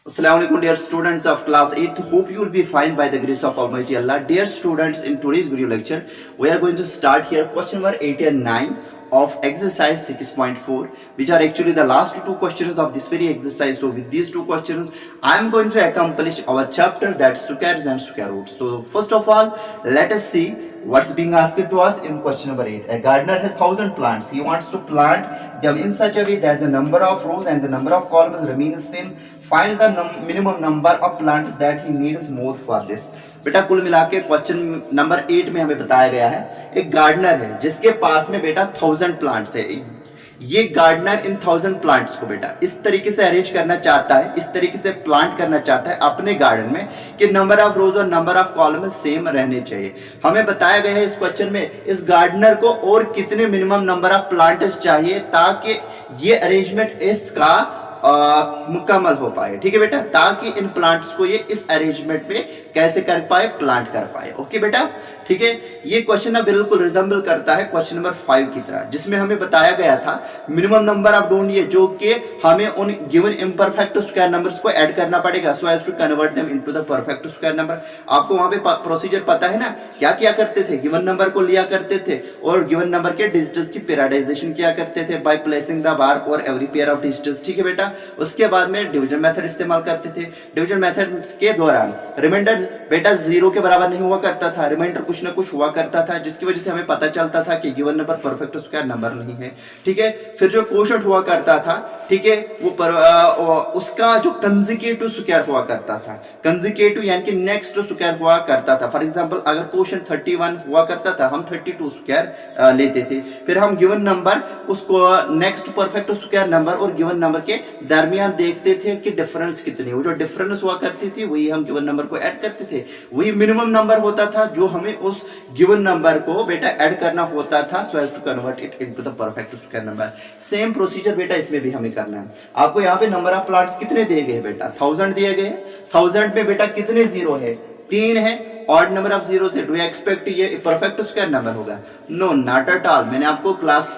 Assalamualaikum dear students of class 8th. Hope you will be fine by the grace of Almighty Allah. Dear students, in today's video lecture, we are going to start here question number 8 and 9 of exercise 6.4, which are actually the last two questions of this very exercise. So with these two questions, I am going to accomplish our chapter, that's squares and square roots. So first of all, let us see what's being asked to us in question number 8. A gardener has 1000 plants. He wants to plant them in such a way that the number of rows and the number of columns remain same. Find the minimum number of plants that he needs more for this. बेटा कुल मिला के question number 8 में हमें बताया गया है एक गार्डनर है जिसके पास में बेटा 1000 प्लांट्स है। ये गार्डनर इन 1000 प्लांट्स को बेटा इस तरीके से अरेंज करना चाहता है, इस तरीके से प्लांट करना चाहता है अपने गार्डन में कि नंबर ऑफ रोज और नंबर ऑफ कॉलम सेम रहने चाहिए। हमें बताया गया है इस क्वेश्चन में इस गार्डनर को और कितने मिनिमम नंबर ऑफ प्लांट्स चाहिए ताकि ये अरेंजमेंट इसका मुकम्मल हो पाए। ठीक है बेटा, ताकि इन प्लांट्स को ये इस अरेंजमेंट में कैसे कर पाए, प्लांट कर पाए। ओके बेटा, ठीक है। ये क्वेश्चन ना बिल्कुल रिजेंबल करता है क्वेश्चन नंबर 5 की तरह, जिसमें हमें बताया गया था मिनिमम नंबर ऑफ ढूंढिए जो कि हमें उन गिवन इम्परफेक्ट स्क्वायर नंबर्स को ऐड करना पड़ेगा so as to convert them into the perfect square number. आपको वहां पे प्रोसीजर पता है ना, क्या किया करते थे, गिवन नंबर को लिया करते थे और गिवन नंबर के डिजिट्स की पेराडाइजेशन किया करते थे बाय प्लेसिंग द बार और एवरी पेयर ऑफ डिजिट्स। ठीक है बेटा, उसके बाद में डिवीजन मेथड इस्तेमाल करते थे। डिवीजन मेथड के दौरान रिमाइंडर बेटा 0 के बराबर नहीं हुआ करता था, रिमाइंडर कुछ ना कुछ हुआ करता था, जिसकी वजह से हमें पता चलता था कि given number perfect square number नहीं है। ठीक है, फिर जो कोशेंट हुआ करता था, ठीक है, वो उसका जो कंसेक्यूटिव स्क्वायर हुआ करता था, कंसेक्यूटिव यानी कि नेक्स्ट स्क्वायर हुआ करता था। फॉर एग्जांपल अगर कोशेंट 31 हुआ करता था, हम 32 स्क्वायर लेते थे। फिर हम गिवन नंबर उसको नेक्स्ट परफेक्ट स्क्वायर नंबर और गिवन नंबर के दरमियान देखते थे कि डिफरेंस कितनी, वो जो डिफरेंस हुआ करती थी वही हम गिवन नंबर को ऐड करते थे। वही मिनिमम नंबर होता था जो हमें उस गिवन नंबर को बेटा ऐड करना होता था so as to convert it into the perfect square number. Same procedure बेटा इसमें भी हमें करना है। आपको यहाँ पे नंबर ऑफ प्लांट्स कितने दिए गए बेटा, 1000 दिए गए। 1000 में बेटा कितने जीरो है, 3 है। ऑड नंबर ऑफ जीरो से डू यू एक्सपेक्ट ये परफेक्ट स्क्वायर नंबर होगा? No, not at all. मैंने आपको क्लास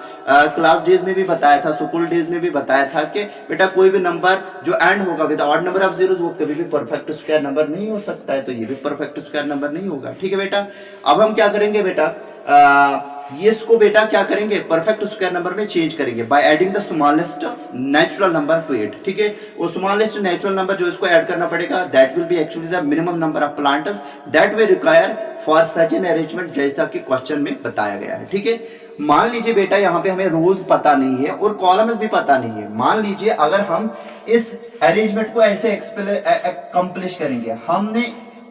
डेज में भी बताया था, स्कूल डेज में भी बताया था कि बेटा कोई भी नंबर जो एंड होगा with odd number of zeros वो कभी भी परफेक्ट स्क्वायर नंबर नहीं हो सकता है, तो ये भी परफेक्ट स्क्वायर नंबर नहीं होगा। ठीक है बेटा, अब हम क्या करेंगे बेटा, ये इसको बेटा क्या करेंगे, परफेक्ट स्क्वायर नंबर में चेंज करेंगे by adding the smallest natural number two it. ठीक है, वो स्मॉलेस्ट नेचुरल नंबर जो इसको ऐड करना पड़ेगा that will be actually the minimum number of plants that we require for such an arrangement, जैसा कि क्वेश्चन में बताया गया है। ठीक है, मान लीजिए बेटा यहाँ पे हमें रोज पता नहीं है और कॉलम्स भी पता नहीं है। मान लीजिए अगर हम इस अरेंजमेंट को ऐसे एक्सप्लिश करेंगे, हमने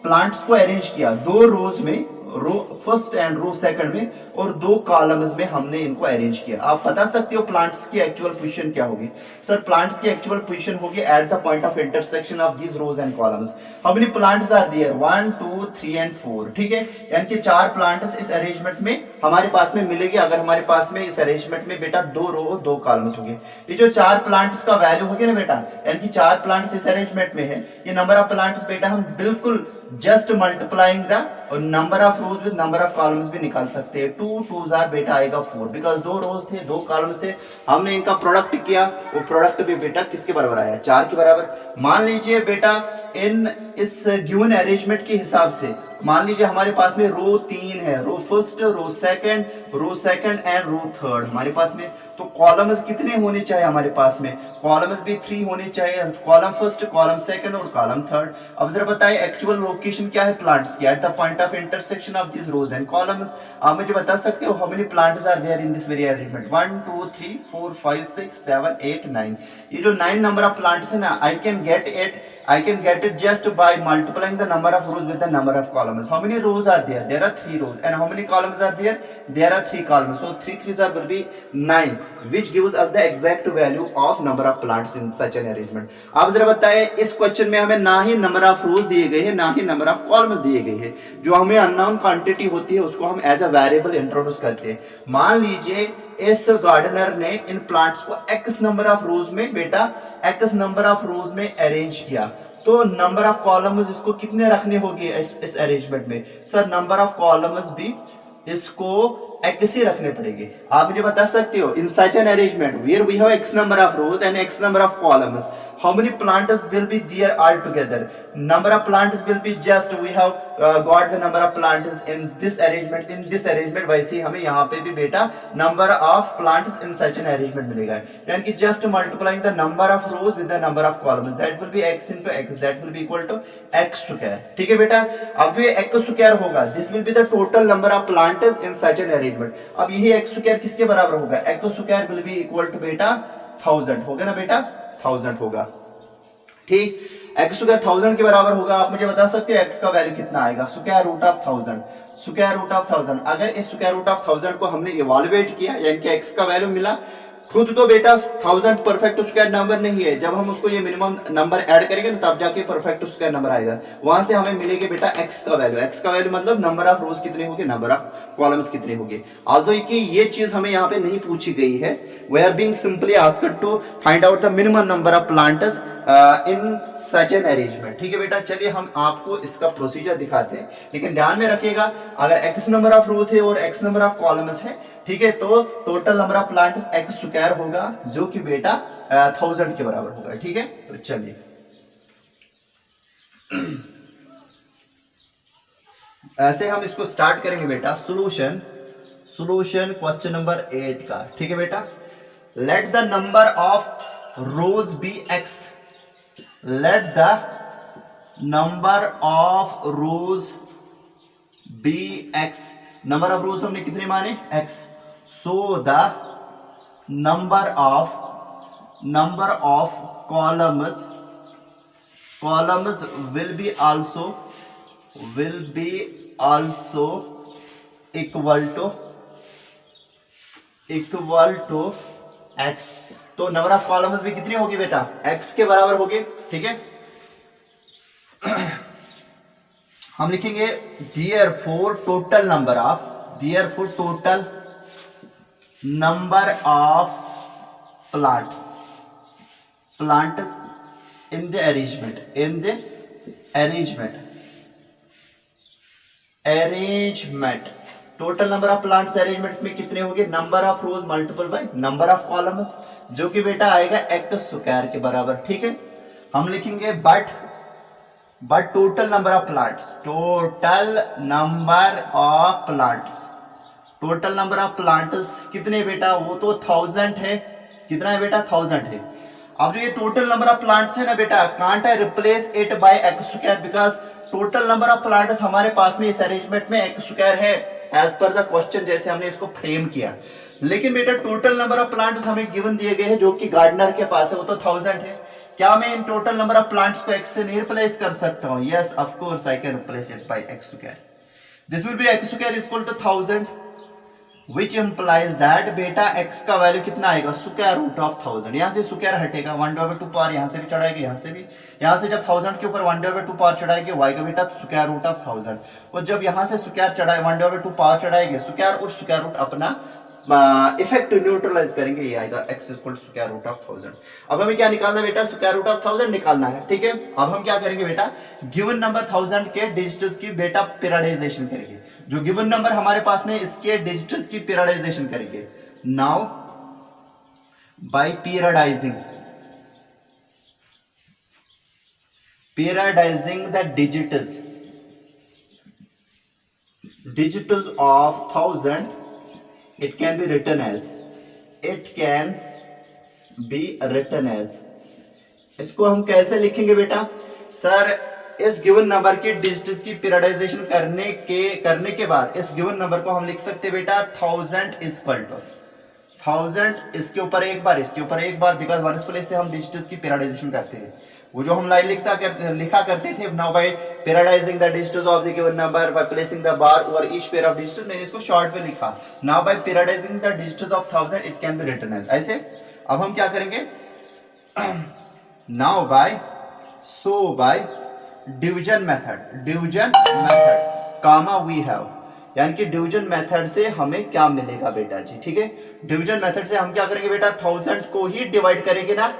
प्लांट्स को अरेंज किया 2 रोज में, row first and row second में, और 2 कॉलम्स में हमने इनको अरेंज किया। आप बता सकते हो प्लांट्स की एक्चुअल पोजीशन क्या होगी? सर प्लांट्स की एक्चुअल पोजीशन होगी at the point of intersection of these rows and columns. How many plants are there? 1 2 3 and 4। ठीक है, यानी कि 4 प्लांट्स इस अरेंजमेंट में हमारे पास में मिलेगी अगर हमारे पास में इस अरेंजमेंट में बेटा 2 रो 2 कॉलम्स होंगे। ये जो 4 प्लांट्स का वैल्यू होगी ना बेटा, यानी कि 4 प्लांट्स इस अरेंजमेंट में है, ये नंबर ऑफ प्लांट्स बेटा हम बिल्कुल just multiplying the number of rose with number of columns भी निकाल सकते हैं। 2 2s आर बेटा आएगा 4, बिकॉज 2 रोज थे 2 कॉलम्स थे, हमने इनका प्रोडक्ट किया, वो प्रोडक्ट भी बेटा किसके बराबर आया, 4 के बराबर। मान लीजिए बेटा इन इस गिवन अरेंजमेंट के हिसाब से मान लीजिए हमारे पास में रो 3 है, row first, row second and row third हमारे पास में। तो कॉलम्स कितने होने चाहिए हमारे पास में? कॉलम्स भी 3 होने चाहिए, कॉलम फर्स्ट, कॉलम सेकंड और कॉलम थर्ड। अब जरा बताइए एक्चुअल लोकेशन क्या है प्लांट्स की at the point of intersection of this rows and columns. आप मुझे बता सकते हो how many plants are there in this very arrangement? 1 2 3 4 5 6 7 8 9। ये जो 9 नंबर ऑफ प्लांट्स है ना, I can get it just by multiplying the number of rows with the number of columns. How many rows are there? There are 3 rows. And how many columns are there? There are 3 columns. So 3 3s will be 9, which gives us the exact value of number of plants in such an arrangement. आप जरा बताएं, इस question में हमें ना ही number of रोज दिए गए हैं ना ही नंबर ऑफ कॉलम्स दिए गए हैं। जो हमें अननोन क्वांटिटी होती है उसको हम एज अ वेरिएबल इंट्रोड्यूस करते हैं। मान लीजिए इस गार्डनर ने इन प्लांट्स को x नंबर ऑफ रोज में बेटा x नंबर ऑफ रोज में अरेंज किया, तो नंबर ऑफ कॉलम्स इसको कितने रखने होंगे इस अरेंजमेंट में? सर नंबर ऑफ कॉलम्स भी इसको x ही रखने पड़ेंगे। आप मुझे बता सकते हो in such an arrangement where we have x number of rows and x number of columns, how many plants will be there all together? Number of plants will be just we have got the number of plants in this arrangement वैसे ही हमें यहाँ पे भी बेटा number of plants in such an arrangement मिलेगा, यानी कि just multiplying the number of rows with the number of columns, that will be x into x, that will be equal to x square. ठीक है बेटा, अब जो ये x square होगा this will be the total number of plants in such an arrangement. अब यही x square किसके बराबर होगा? x square will be equal to बेटा 1000 होगा ना बेटा, 1000 होगा. ठीक, x स्क्वायर 1000 के बराबर होगा. आप मुझे बता सकते हैं x का वैल्यू कितना आएगा? Square root of 1000. Square root of 1000, अगर इस स्क्वायर रूट ऑफ 1000 को हमने इवैल्यूएट किया यानी कि x का वैल्यू मिला, खुद तो बेटा 1000 परफेक्ट स्क्वायर नंबर नहीं है, जब हम उसको ये मिनिमम नंबर ऐड करेंगे तब जाके परफेक्ट स्क्वायर नंबर आएगा. वहां से हमें मिलेगा बेटा x का वैल्यू. x का वैल्यू मतलब नंबर ऑफ रोज कितने होंगे, नंबर ऑफ कॉलम्स कितने होंगे. ऑल्दो कि ये चीज हमें यहाँ पे नहीं पूछी गई है, we are being simply asked to find out the minimum number of plants in such an arrangement. ठीक है बेटा, चलिए हम आपको इसका प्रोसीजर दिखाते हैं, लेकिन ध्यान में रखिएगा अगर x नंबर ऑफ रोज है और x नंबर ऑफ कॉलम्स है, ठीक है, तो total number of plants x square होगा जो कि बेटा 1000 के बराबर होगा. ठीक है, तो चलिए ऐसे हम इसको स्टार्ट करेंगे बेटा. सॉल्यूशन क्वेश्चन नंबर 8 का. ठीक है बेटा, let the number of rows be x. Let the number of rows be x. Number of rows हमने कितने माने? x. So the number of columns will be also equal to x. तो number of columns भी कितनी होगी बेटा? x के बराबर होगी. ठीक है, हम लिखेंगे therefore total number of plants in the arrangement. Total number of plants arrangement में कितने होंगे? Number of rose multiple by number of columns, जो कि बेटा आएगा x स्क्वायर के बराबर. ठीक है, हम लिखेंगे but total number of plants कितने बेटा? वो तो 1000 है. कितना है बेटा? 1000 है. अब जो ये टोटल नंबर ऑफ प्लांट्स है ना बेटा, can't I replace it by x square, because total number of plants हमारे पास में इस अरेंजमेंट में x स्क्वायर है एज पर द क्वेश्चन, जैसे हमने इसको फ्रेम किया. लेकिन बेटा टोटल नंबर ऑफ प्लांट्स हमें गिवन दिए गए हैं जो कि गार्डनर के पास है, वो तो 1000 है. क्या मैं इन टोटल नंबर ऑफ प्लांट्स को x से नहीं रिप्लेस कर सकता हूं? Yes, of course I can replace it by x square. This will be x square equal to 1000, which implies that बेटा x का वैल्यू कितना आएगा? Square root of 1000. यहां से स्क्वायर हटेगा, 1/2 पावर यहां से भी चढ़ाएगा, यहां से भी. यहां से जब 1000 के ऊपर 1/2 पावर चढ़ाएंगे y का बेटा स्क्वायर रूट ऑफ 1000, और जब यहां से स्क्वायर चढ़ाए 1/2 पावर चढ़ाएंगे, स्क्वायर और स्क्वायर रूट अपना इफेक्ट न्यूट्रलाइज करेंगे, ये आएगा x equal to square root of 1000. अब हमें क्या निकालना है बेटा? स्क्वायर रूट ऑफ 1000 निकालना है. ठीक है, अब हम क्या करेंगे बेटा? गिवन नंबर 1000 के डिजिट्स की बेटा पीरियडाइजेशन करेंगे. जो गिवन नंबर हमारे पास में इसके डिजिट्स की पीरियडाइजेशन करेंगे. Now by periodizing the digits of 1000, it can be written as इसको हम कैसे लिखेंगे बेटा? सर, इस गिवन नंबर के डिजिट्स की पीरियडाइजेशन करने के बाद इस गिवन नंबर को हम लिख सकते हैं बेटा 1000 इक्वल टू 1000 इसके ऊपर एक बार, इसके ऊपर एक बार, बिकॉज वंस प्लेस से हम डिजिट्स की पीरियडाइजेशन करते हैं. वो जो हम लाइन लिखा करते थे, now by periodizing the digits of the given number by placing the bar over each pair of digits, मैंने इसको शॉर्ट में लिखा. Now by periodizing the digits of 1000 it can be written as ऐसे. अब हम क्या करेंगे? Now by division method comma we have, यानी कि डिवीजन मेथड से हमें क्या मिलेगा बेटा जी? ठीक है, डिवीजन मेथड से हम क्या करेंगे बेटा? 1000 को ही डिवाइड करेंगे ना.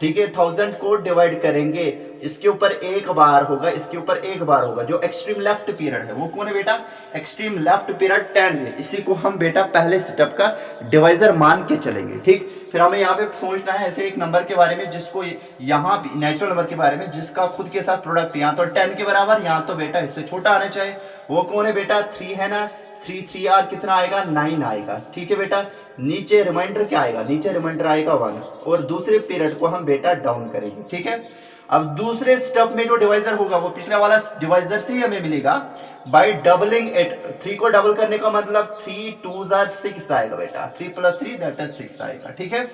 ठीक है, 1000 को डिवाइड करेंगे, इसके ऊपर एक बार होगा, इसके ऊपर एक बार होगा। जो एक्सट्रीम लेफ्ट पीरियड है वो कौन है बेटा, एक्सट्रीम लेफ्ट पीरियड 10 है। इसी को हम बेटा पहले स्टेप का डिवाइजर मान के चलेंगे। ठीक, फिर हमें यहाँ पे सोचना है ऐसे एक नंबर के बारे में जिसको यहाँ नेचुरल नंबर के बारे में जिसका खुद के साथ प्रोडक्ट यहाँ तो 10 के बराबर, यहाँ तो बेटा इससे छोटा आना चाहिए। वो कौन है बेटा, 3 है ना, 3 आर कितना आएगा, 9 आएगा। ठीक है बेटा, नीचे रिमाइंडर क्या आएगा, नीचे रिमाइंडर आएगा 1 और दूसरे पीरियड को हम बेटा डाउन करेंगे। ठीक है, अब दूसरे स्टेप में जो डिवाइजर होगा वो पिछला वाला डिवाइजर से ही हमें मिलेगा बाय डबलिंग इट। 3 को डबल करने का मतलब 3 2 6 आएगा बेटा, 3 + 3 दैट इज 6 आएगा। ठीक है,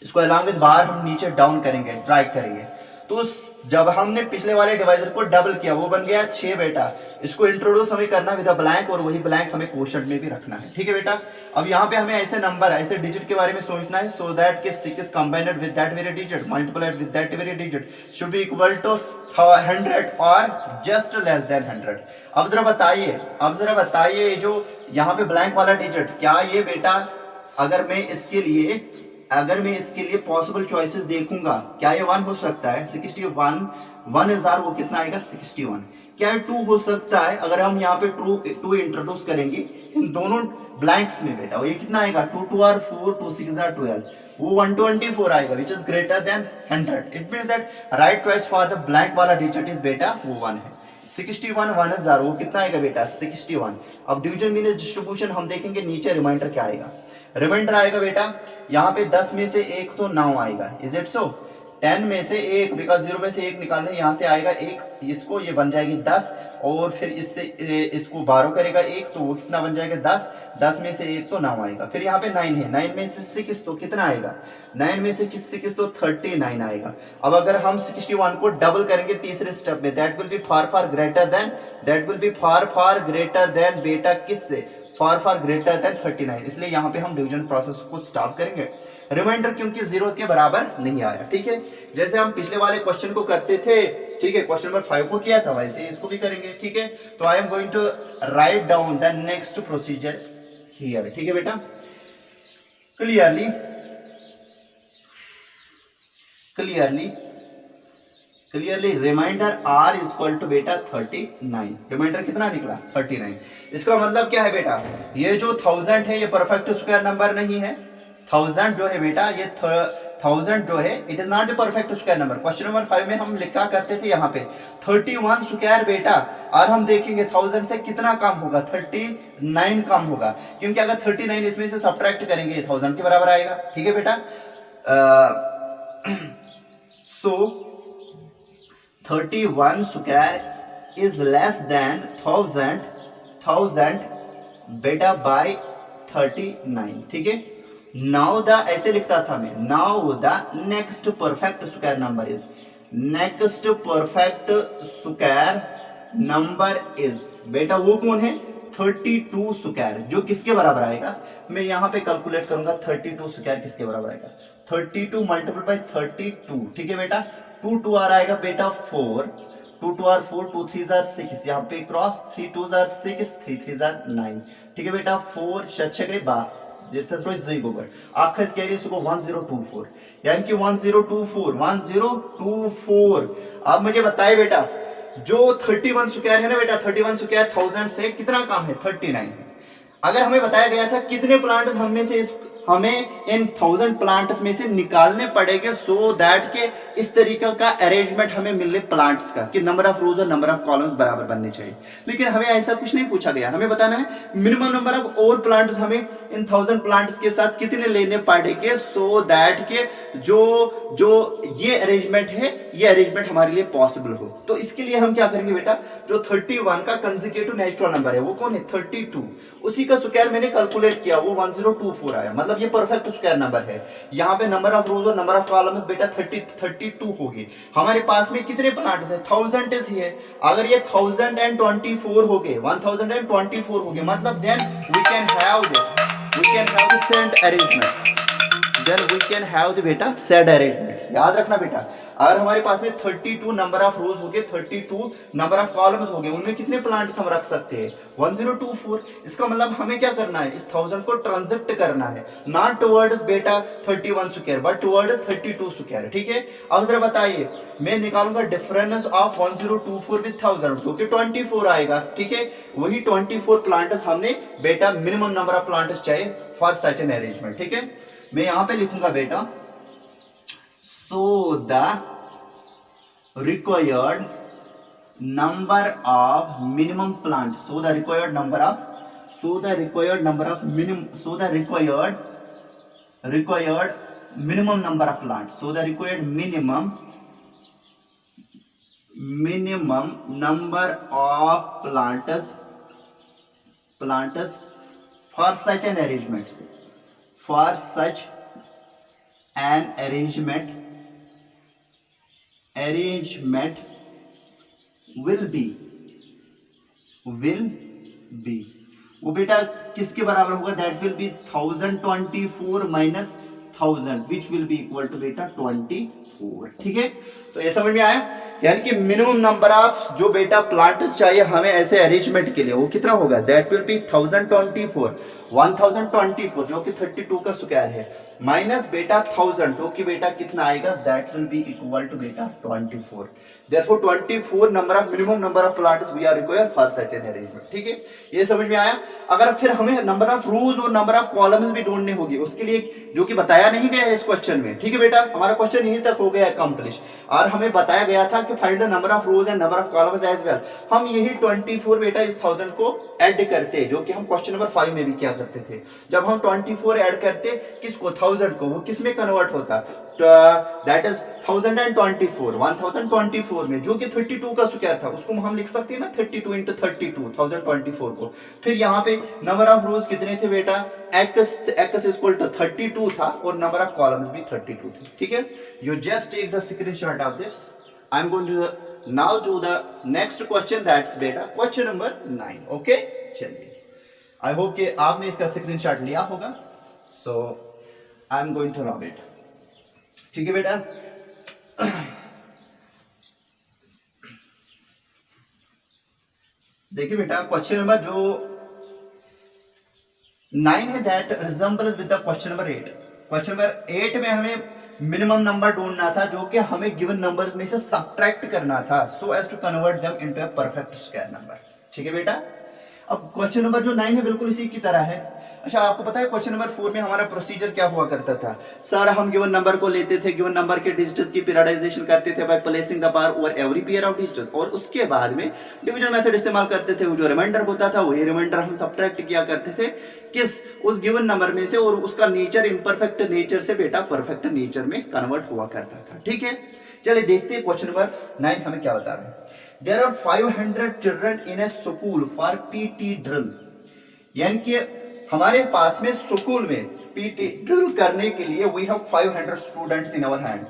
इसको अलॉन्ग विद बार हम नीचे डाउन करेंगे, ड्रैग करेंगे। तो जब हमने पिछले वाले डिवाइजर को डबल किया वो बन गया 6 बेटा। इसको इंट्रोड्यूस हमें करना विद अ ब्लैंक और वही ब्लैंक हमें क्वोशंट में भी रखना है। ठीक है बेटा, अब यहाँ पे हमें ऐसे नंबर ऐसे डिजिट के बारे में सोचना है, सो दैट के 6 is combined with that very digit multiplied with that very digit should be equal to 100 और जस्ट लेस देन 100। अब जरा बताइए जो यहाँ पे ब्लैंक वाला डिजिट, क्या ये बेटा अगर मैं इसके लिए पॉसिबल चॉइसेस देखूंगा, क्या ये 1 हो सकता है, 61 1000 वो कितना आएगा 61। क्या ये 2 हो सकता है, अगर हम यहाँ पे 2 इंट्रोड्यूस करेंगे इन दोनों ब्लैंक्स में बेटा, ये कितना आएगा 2 2 आर 4 2 6 आर 12, वो 124 आएगा which is greater than 100। It means that right choice for the blank वाला डिजिट इज बेटा वो 1 है। 61 1000 वो कितना आएगा बेटा 61। अब डिवीजन मीन्स डिस्ट्रीब्यूशन हम देखेंगे, नीचे रिमाइंडर क्या आएगा, रिमाइंडर आएगा बेटा यहाँ पे 10 में से 1 तो 9 आएगा, इज इट सो। 10 में से 1 बिकॉज 0 में से 1 निकालने यहाँ से आएगा 1, इसको ये बन जाएगी 10 और फिर इससे इसको 12 करेगा 1 तो वो कितना बन जाएगा 10, 10 में से 1 तो 9 आएगा। फिर यहाँ पे 9 है, 9 में से 6 तो कितना आएगा, 9 में से 6 तो 39 आएगा। अब अगर हम 61 को डबल करेंगे तीसरे स्टेप में, that will B far greater than बेटा किससे, फार ग्रेटर देन 39। इसलिए यहाँ पे हम डिवीजन प्रोसेस को स्टॉप करेंगे, रिमाइंडर क्योंकि 0 के बराबर नहीं आया। ठीक है, जैसे हम पिछले वाले क्वेश्चन को करते थे, ठीक है, क्वेश्चन नंबर 5 को किया था वैसे इसको भी करेंगे। ठीक है, तो I am going to write down the next procedure here. ठीक है बेटा, clearly remainder are equal to बेटा 39। रिमाइंडर कितना निकला 39। इसका मतलब क्या है बेटा, ये जो 1000 है ये परफेक्ट स्क्वायर नंबर नहीं है। 1000 जो है बेटा, ये 1000 जो है it is not a perfect square number. Question number 5 में हम लिखा करते थे यहाँ पे 31 स्क्वायर बेटा, और हम देखेंगे 1000 से कितना कम होगा, 39 कम होगा, क्योंकि अगर 39 इसमें से सब्ट्रैक्ट करेंगे 1000 के बराबर आएगा। ठीक है बेटा, सो 31 स्क्वायर इज लेस देन 1000 बेटा बाय 39। ठीक है, नाउ द ऐसे लिखता था मैं, now the next perfect square number is, next perfect square number is बेटा वो कौन है 32 स्क्वायर, जो किसके बराबर आएगा, मैं यहाँ पे कैलकुलेट करूंगा 32 स्क्वायर किसके बराबर आएगा, 32 मल्टीप्लाई बाय 32। ठीक है बेटा, 2 2 आर आएगा बेटा 4, 2 2 आर 4, 2 3 आर 6, यहाँ पे क्रॉस 3 2 आर 6, 3 3 आर 9। ठीक है बेटा, 4 6 12 आखिर इसको 1024 यानी कि 1024। अब मुझे बताइए बेटा, जो 31 स्क्वायर है ना बेटा, 31 स्क्वायर 1000 से कितना कम है 39। अगर हमें बताया गया था कितने प्लांट्स हमें इन 1000 प्लांट्स में से निकालने पड़ेंगे, सो दैट के इस तरीके का अरेंजमेंट हमें मिले प्लांट्स का कि नंबर ऑफ रोज और नंबर ऑफ कॉलम्स बराबर बनने चाहिए। लेकिन हमें ऐसा कुछ नहीं पूछा गया, हमें बताना है मिनिमम नंबर ऑफ और प्लांट्स हमें इन 1000 प्लांट्स के साथ कितने लेने पड़ेंगे, सो दैट के जो ये अरेंजमेंट है ये अरेंजमेंट हमारे लिए पॉसिबल हो। तो इसके लिए हम क्या करेंगे बेटा, जो 31 का कंसेक्यूटिव नेचुरल नंबर है वो कौन है 32, उसी का स्क्वायर मैंने कैलकुलेट किया वो 1024 आया, मतलब ये परफेक्ट स्क्वायर नंबर है। यहाँ पे नंबर ऑफ रोज और नंबर ऑफ कॉलम्स बेटा 32 होगी। हमारे पास में कितने प्लांट्स है 1000 है, अगर ये 1024 हो गए 1024 हो गए, मतलब then we can have the said arrangement, बेटा सेड अरेंजमेंट। याद रखना बेटा, अगर हमारे पास में 32 नंबर ऑफ रोज हो गए, 32 नंबर ऑफ कॉलम्स हो गए, उनमें कितने प्लांट्स हम रख सकते हैं? 1024। इसका मतलब हमें क्या करना है, इस 1000 को ट्रांजेक्ट करना है, नॉट टुवर्ड्स बेटा 31 स्क्वायर बट टुवर्ड्स 32 स्क्वायर। ठीक है, अब जरा बताइए, मैं निकालूंगा डिफरेंस ऑफ 1024 विद 1000 जो कि 24 आएगा। ठीक है, वही 24 प्लांट्स हमने बेटा मिनिमम नंबर ऑफ प्लांट्स चाहिए फॉर सच एन अरेंजमेंट। ठीक है, मैं यहां पे लिखूंगा बेटा, so the required number of minimum plant, so the required number of required minimum number of plants, so the required minimum number of plants for such an arrangement will be वो बेटा किसके बराबर होगा? That will be 1024 minus 1000 which will be equal to बेटा 24। ठीक है, तो ये समझ में आया, यानी कि मिनिमम नंबर ऑफ जो बेटा प्लांट चाहिए हमें ऐसे अरेंजमेंट के लिए वो कितना होगा? दैट विल बी 1024 जो कि 32 का स्क्वायर है, माइनस बेटा 1000 जो कि बेटा कितना आएगा? That will be equal to बेटा 24। Therefore 24 number of minimum number of plants we are required for certain arrangement। ठीक है, ये समझ में आया। अगर फिर हमें नंबर ऑफ रोज और नंबर ऑफ कॉलम्स भी ढूंढनी होगी, उसके लिए जो कि बताया नहीं गया है इस क्वेश्चन में। ठीक है बेटा, हमारा क्वेश्चन यहीं तक हो गया अकम्प्लिश, और हमें बताया गया था कि find the number of rows and number of columns as well. हम यही 24 बेटा इस 1000 को ऐड करते, जो कि हम क्वेश्चन नंबर 5 में भी क्या करते थे। जब हम 24 ऐड करते किसको? 1000 को, वो किस में कन्वर्ट होता? दैट इज 1024 में, जो कि 32 का स्क्वायर था, उसको हम लिख सकते हैं ना 32 इंटू 32 1024 को। फिर यहाँ पे नंबर ऑफ रोज कितने थे बेटा? x इक्वल टू 32 था और नंबर ऑफ कॉलम्स भी 32 थे। ठीक है, you just take the screenshot of this. I am going to now do the next question, that's बेटा क्वेश्चन नंबर 9। ओके, चलिए, आई होप कि आपने इसका स्क्रीनशॉट लिया होगा। So I am going to rub it. ठीक है बेटा, देखिए बेटा, क्वेश्चन नंबर जो 9 है that resembles with the question number 8। Question number 8 में हमें मिनिमम नंबर ढूंढना था जो कि हमें गिवन नंबर्स में से सब्ट्रैक्ट करना था, so as to convert them into a perfect square number. ठीक है बेटा, अब क्वेश्चन नंबर जो 9 है बिल्कुल इसी की तरह है। अच्छा, आपको पता है क्वेश्चन नंबर 4 में हमारा प्रोसीजर क्या हुआ करता था? सर, हम गिवन नंबर को लेते थे, गिवन नंबर के डिजिट्स की पीरियडाइजेशन करते थे bye placing the bar over every pair of digits, और उसके बाद में डिवीजन मेथड इस्तेमाल करते थे। वो जो रिमाइंडर होता था वही रिमाइंडर हम सब्ट्रैक्ट किया करते थे किस? उस गिवन नंबर में से, और उसका नेचर इम्परफेक्ट नेचर से बेटा परफेक्ट नेचर में कन्वर्ट हुआ करता था। ठीक है, चलिए देखते हैं क्वेश्चन नंबर 9 हमें क्या बता रहे हैं। There are 500 children in a school for PT drill, यानी कि हमारे पास में स्कूल में पीटी ड्रिल करने के लिए we have 500 students in our hand.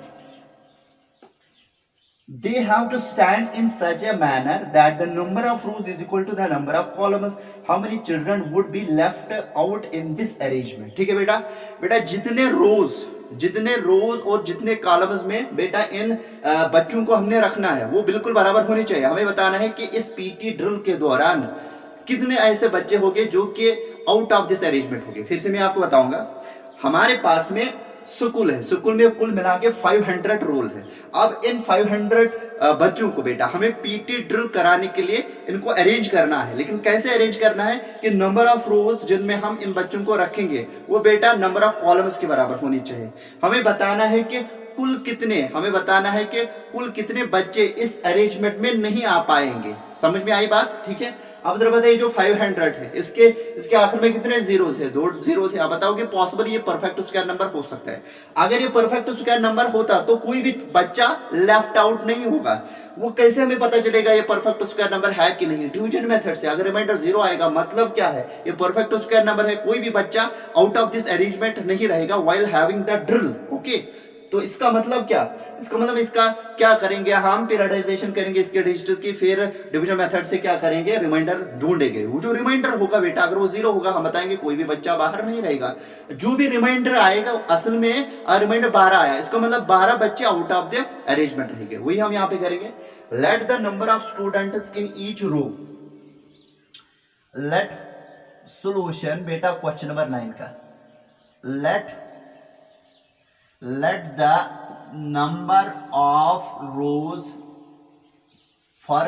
They have to stand in such a manner that the number of rows is equal to the number of columns. How many children would be left out in this arrangement? ठीक है बेटा, जितने रोज और जितने columns में बेटा इन बच्चों को हमने रखना है वो बिल्कुल बराबर होनी चाहिए। हमें बताना है कि इस पीटी ड्रिल के दौरान कितने ऐसे बच्चे होंगे जो कि आउट ऑफ दिस अरेंजमेंट होंगे। फिर से मैं आपको बताऊंगा, हमारे पास में स्कूल है, स्कूल में कुल मिला के 500 रोल है। अब इन 500 बच्चों को बेटा हमें पीटी ड्रिल कराने के लिए इनको अरेंज करना है, लेकिन कैसे अरेंज करना है कि नंबर ऑफ रोज जिनमें हम इन बच्चों को रखेंगे वो बेटा नंबर ऑफ कॉलम्स के बराबर होनी चाहिए। हमें बताना है कि कुल कितने बच्चे इस अरेंजमेंट में नहीं आ पाएंगे। समझ में आई बात? ठीक है, अब जरा बताइए, जो 500 है इसके आखिर में कितने जीरोस है? 2 जीरोस है। आप बताओ कि पॉसिबल ये परफेक्ट स्क्वायर नंबर हो सकता है? अगर ये परफेक्ट स्क्वायर नंबर होता तो कोई भी बच्चा लेफ्ट आउट नहीं होगा। वो कैसे हमें पता चलेगा ये परफेक्ट स्क्वायर नंबर है कि नहीं? डिवीजन मेथड से। अगर रिमाइंडर 0 आएगा मतलब क्या है? ये परफेक्ट स्क्वायर नंबर है, कोई भी बच्चा आउट ऑफ दिस अरेंजमेंट नहीं रहेगा while having the drill. Okay, तो इसका मतलब क्या, इसका मतलब इसका क्या करेंगे हम, पीरियडाइजेशन करेंगे इसके डिजिट्स की, फिर डिवीजन मेथड से क्या करेंगे, रिमाइंडर ढूंढेंगे। वो जो रिमाइंडर होगा बेटा अगर वो 0 होगा, हम बताएंगे कोई भी बच्चा बाहर नहीं रहेगा। जो भी रिमाइंडर आएगा असल में रिमाइंडर 12 आया, इसका मतलब 12 बच्चे आउट ऑफ द अरेंजमेंट रहेंगे। वही हम यहाँ पे करेंगे। Let the number of students in each row, let solution बेटा क्वेश्चन नंबर 9 का, let the number of rows for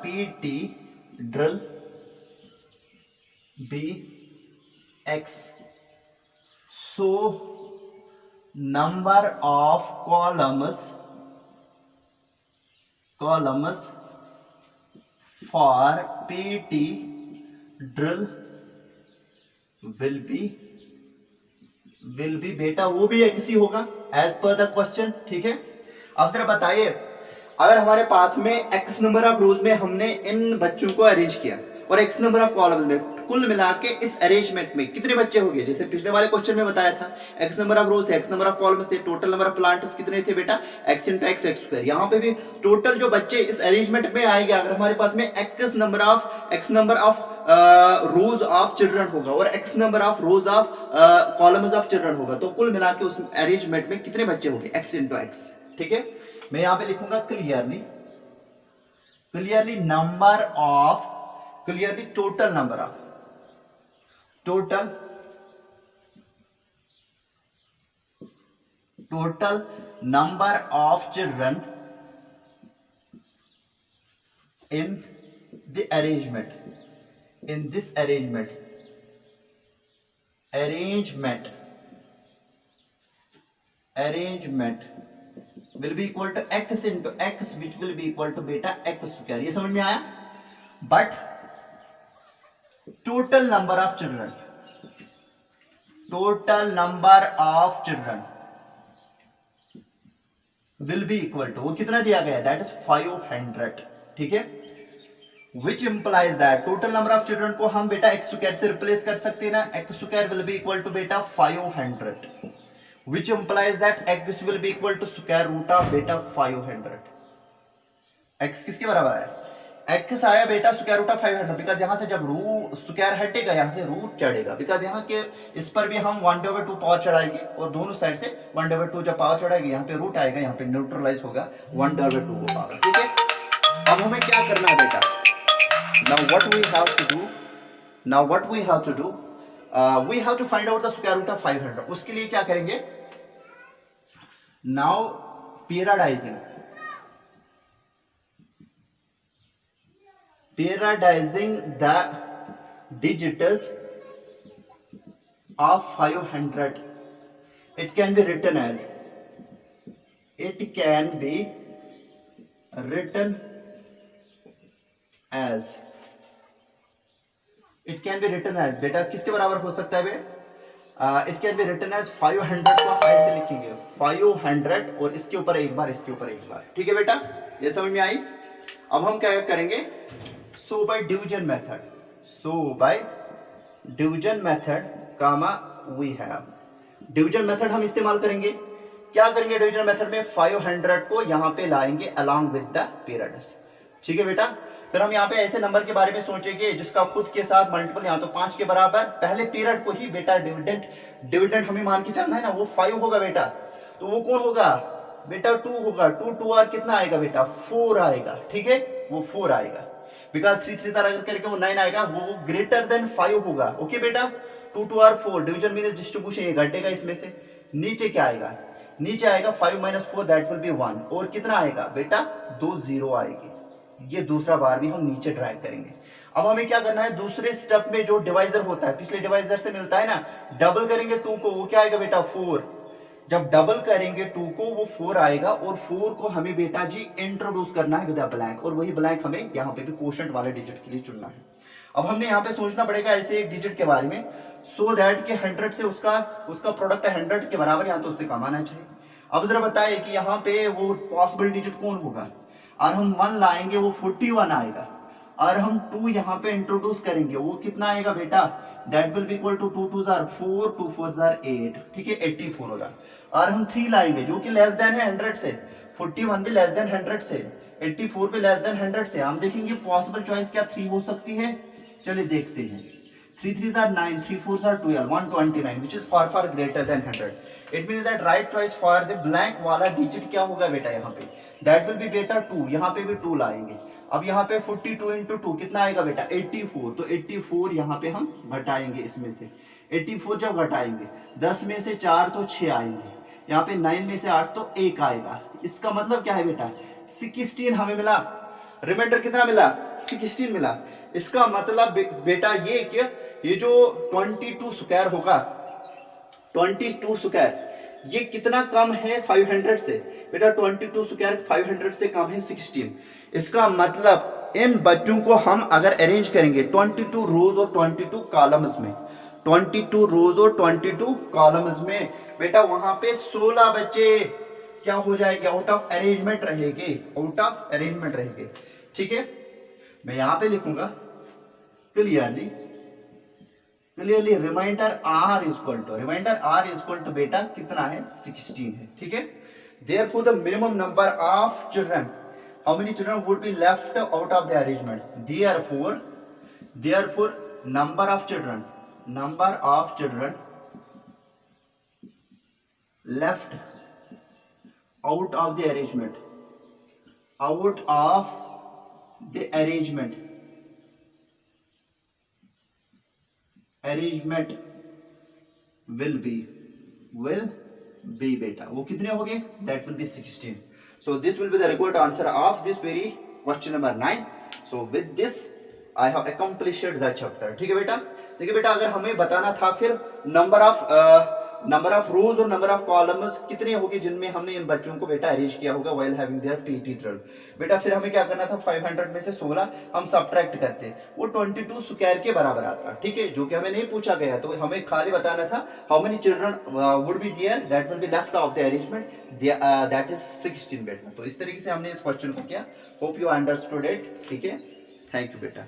PT drill be X, so number of columns for PT drill will be बेटा वो भी एक सी होगा as per the question. ठीक है, अब जरा बताइए, अगर हमारे पास में x नंबर ऑफ रोज में हमने इन बच्चों को अरेंज किया और x नंबर ऑफ कॉलम्स में, कुल मिला के इस अरेंजमेंट में कितने बच्चे हो गए, जैसे पिछले वाले क्वेश्चन में बताया था x नंबर ऑफ रोज थे, x नंबर ऑफ कॉलम्स थे, टोटल नंबर ऑफ प्लांट्स कितने थे बेटा, x into x x square. यहाँ पे भी टोटल जो बच्चे इस अरेंजमेंट में आएंगे, अगर हमारे पास में x number of rose of children होगा और x number of rose of columns of children होगा, तो कुल मिला के उस अरेंजमेंट में कितने बच्चे होंगे, x इंटू एक्स। ठीक है, मैं यहाँ पे लिखूंगा clearly total number of children in this arrangement will be equal to x into x, which will be equal to beta x square। ये समझ में आया। But total number of children will be equal to, वो कितना दिया गया, that is 500। ठीक है, which implies that total number of children को हम बेटा एक्स स्क्वायर से रिप्लेस कर सकते हैं ना, x square will be equal to बेटा 500, which implies that x will be equal to square root of beta 500। x किसके बराबर है, x आया बेटा स्क्वायर रूट ऑफ 500, बिकॉज यहां से जब स्क्वायर हटेगा यहां से रूट चढ़ेगा, बिकॉज यहाँ के इस पर भी हम 1/2 पावर चढ़ाएंगे और दोनों साइड से 1/2 जब पावर चढ़ाएगी, यहाँ पे रूट आएगा, यहाँ पे न्यूट्रलाइज होगा 1/2 पावर। ठीक है, अब हमें क्या करना है बेटा, now what we have to do we have to find out the square root of 500। उसके लिए क्या करेंगे, now periodizing the digits of 500, it can be written as बेटा किसके बराबर हो सकता है बे, it can be written as 500 को ऐसे लिखेंगे 500 और इसके ऊपर एक बार, इसके ऊपर एक बार। ठीक है बेटा, ये समझ में आई। अब हम क्या करेंगे, so by division method comma we have, division method हम इस्तेमाल करेंगे। क्या करेंगे डिवीजन मेथड में, 500 को यहां पे लाएंगे अलोंग विद द पीरियड्स। ठीक है बेटा, फिर हम यहाँ पे ऐसे नंबर के बारे में सोचेंगे जिसका खुद के साथ मल्टीपल, यहाँ तो 5 के बराबर, पहले पीरियड को ही बेटा डिविडेंड हमें मान के चलना है ना, वो 5 होगा बेटा, तो वो कौन होगा बेटा, 2 होगा, 2 आर कितना आएगा बेटा, 4 आएगा। ठीक है, वो 4 आएगा, बिकॉज 3 अगर करके वो 9 आएगा, वो ग्रेटर देन 5 होगा। ओके बेटा, 2 आर 4, डिवीजन मीन डिस्ट्रीब्यूशन, ये घटेगा इसमें से, नीचे क्या आएगा, नीचे आएगा 5 - 4 दैट विल बी 1, और कितना आएगा बेटा, 2 0 आएगी। ये दूसरा बार भी हम नीचे ड्रैग करेंगे। अब हमें क्या करना है, दूसरे स्टेप में जो डिवाइजर होता है, पिछले डिवाइजर से मिलता है ना, डबल करेंगे 2 को, वो क्या आएगा बेटा 4, जब डबल करेंगे 2 को वो 4 आएगा, और 4 को हमें बेटा जी इंट्रोड्यूस करना है विद अ ब्लैंक, और वही ब्लैंक हमें यहाँ पे भी कोशेंट वाले डिजिट के लिए चुनना है। अब हमने यहाँ पे सोचना पड़ेगा ऐसे एक डिजिट के बारे में, सो दैट कि 100 से उसका प्रोडक्ट 100 के बराबर या तो उससे कम आना चाहिए। अब जरा बताइए कि यहाँ पे वो पॉसिबल डिजिट कौन होगा, और हम 1 लाएंगे वो 41 आएगा, और हम 2 यहाँ पे इंट्रोड्यूस करेंगे, वो कितना आएगा बेटा, that will be equal to 2 2 जार 4, 2 4 जार 8, ठीक है 84 होगा। और हम 3 लाएंगे जो कि लेस देन है 100 से, 41 भी लेस देन 100 से, 84 भी लेस देन 100 से। हम देखेंगे पॉसिबल चॉइस क्या 3 हो सकती है, चलिए देखते हैं। 3 3 jar 9, 3 4 jar 12, 129 which is far far greater than 100. It means that right choice for the blank वाला डिजिट क्या होगा बेटा यहाँ पे, that will be बेटा 2, यहाँ पे भी 2 लाएंगे। अब यहाँ पे 42 into 2 कितना आएगा बेटा 84, तो 84 यहाँ पे हम घटाएंगे इसमें से, 84 जब घटाएंगे 10 में से 4 तो 6 आएंगे, यहाँ पे 9 में से 8 तो 1 आएगा। इसका मतलब क्या है बेटा 16 हमें मिला, रिमाइंडर कितना मिला 16 मिला। इसका मतलब बेटा ये कि ये जो 22 स्क्वायर होगा, 22 स्क्वायर ये कितना कम है 500 से बेटा, 22 स्क्वायर 500 से कम है 16। इसका मतलब इन बच्चों को हम अगर अरेंज करेंगे 22 रोज और 22 कॉलम्स में, 22 रोज और 22 कॉलम्स में बेटा, वहां पे 16 बच्चे क्या हो जाएंगे, आउट ऑफ अरेंजमेंट रहेंगे, आउट ऑफ अरेंजमेंट रहेंगे, ठीक है। मैं यहां पे लिखूंगा clearly remainder are equal to बेटा कितना है 16 है, ठीक है। Therefore the minimum number of children, how many children would be left out of the arrangement, therefore number of children left out of the arrangement, arrangement will be बेटा वो कितने हो गए, that will be 16. So this will be the required answer of this very question number 9. So with this I have accomplished the chapter, ठीक है बेटा। देखिए बेटा अगर हमें बताना था फिर नंबर ऑफ रोज और नंबर ऑफ कॉलम्स कितने होगी जिनमें हमने इन बच्चों को बेटा अरेंज किया होगा while having their TT drill, बेटा फिर हमें क्या करना था 500 में से 16 हम सबट्रैक्ट करते, वो 22 स्क्वायर के बराबर आता, ठीक है, जो कि हमें नहीं पूछा गया। तो हमें खाली बताना था how many children would be there that will be left of the arrangement, that is 16 बेटा। तो इस तरीके से हमने इस क्वेश्चन को किया। होप यू अंडरस्टूड इट, ठीक है। थैंक यू बेटा।